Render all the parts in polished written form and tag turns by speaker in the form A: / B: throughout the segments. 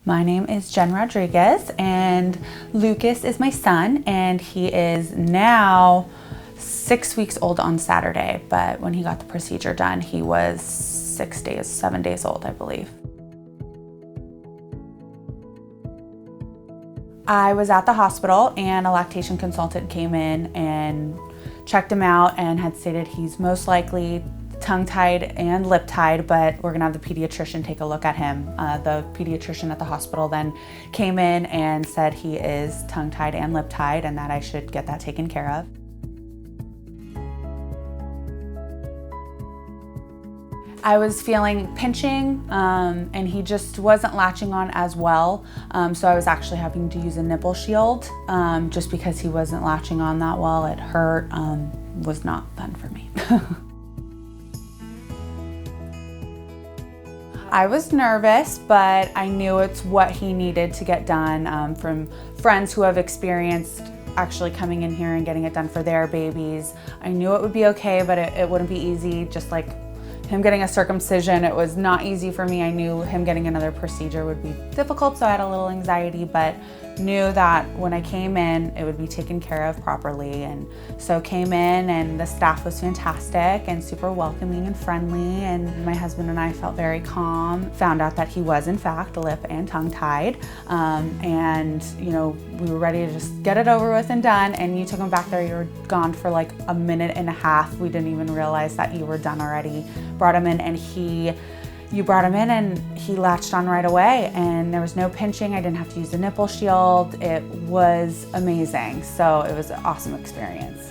A: My name is Jen Rodriguez, and Lucas is my son, and he is now 6 weeks old on Saturday, but when he got the procedure done, he was 7 days old, I believe. I was at the hospital and a lactation consultant came in and checked him out and had stated he's most likely tongue-tied and lip-tied, but we're gonna have the pediatrician take a look at him. The pediatrician at the hospital then came in and said he is tongue-tied and lip-tied and that I should get that taken care of. I was feeling pinching and he just wasn't latching on as well. So I was actually having to use a nipple shield just because he wasn't latching on that well. It hurt, was not fun for me. I was nervous, but I knew it's what he needed to get done from friends who have experienced actually coming in here and getting it done for their babies. I knew it would be okay, but it wouldn't be easy, just like him getting a circumcision. It was not easy for me. I knew him getting another procedure would be difficult, so I had a little anxiety, but knew that when I came in, it would be taken care of properly. And so came in and the staff was fantastic and super welcoming and friendly. And my husband and I felt very calm, found out that he was in fact lip and tongue tied. And you know, we were ready to just get it over with and done. And you took him back there, you were gone for like a minute and a half. We didn't even realize that you were done already. Brought him in and you brought him in and he latched on right away and there was no pinching. I didn't have to use the nipple shield. It was amazing. So it was an awesome experience.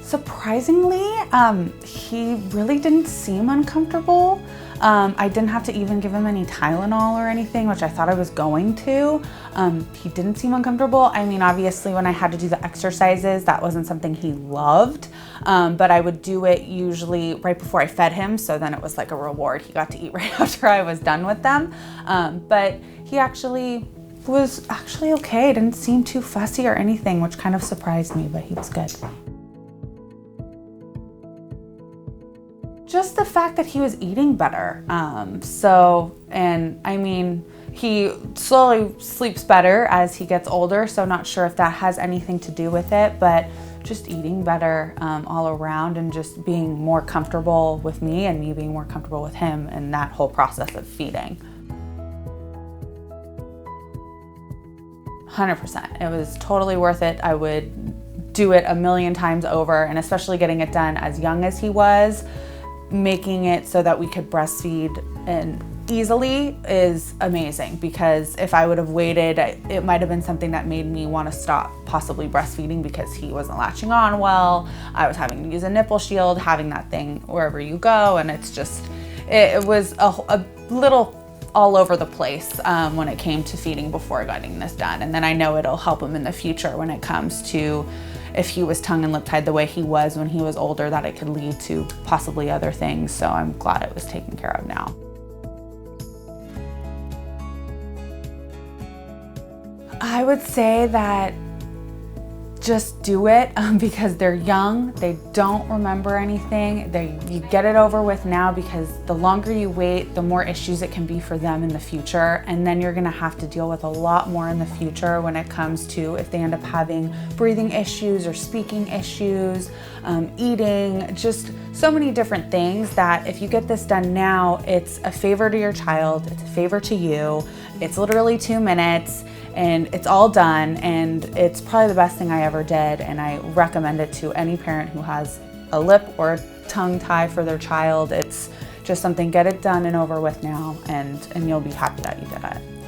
A: Surprisingly, he really didn't seem uncomfortable. I didn't have to even give him any Tylenol or anything, which I thought I was going to. He didn't seem uncomfortable. I mean, obviously when I had to do the exercises, that wasn't something he loved, but I would do it usually right before I fed him, so then it was like a reward. He got to eat right after I was done with them. But he was actually okay. Didn't seem too fussy or anything, which kind of surprised me, but he was good. Just the fact that he was eating better. And I mean, he slowly sleeps better as he gets older, so not sure if that has anything to do with it, but just eating better all around and just being more comfortable with me and me being more comfortable with him and that whole process of feeding. 100%. It was totally worth it. I would do it a million times over, and especially getting it done as young as he was. Making it so that we could breastfeed and easily is amazing, because if I would have waited, it might have been something that made me want to stop possibly breastfeeding because he wasn't latching on well. I was having to use a nipple shield, having that thing wherever you go, and it's just, it was a little all over the place when it came to feeding before getting this done. And then I know it'll help him in the future when it comes to if he was tongue and lip tied the way he was when he was older, that it could lead to possibly other things. So I'm glad it was taken care of now. I would say that just do it because they're young, they don't remember anything. You get it over with now, because the longer you wait, the more issues it can be for them in the future. And then you're gonna have to deal with a lot more in the future when it comes to if they end up having breathing issues or speaking issues, eating, just so many different things that if you get this done now, it's a favor to your child, it's a favor to you. It's literally 2 minutes. And it's all done, and it's probably the best thing I ever did, and I recommend it to any parent who has a lip or tongue tie for their child. It's just something, get it done and over with now, and you'll be happy that you did it.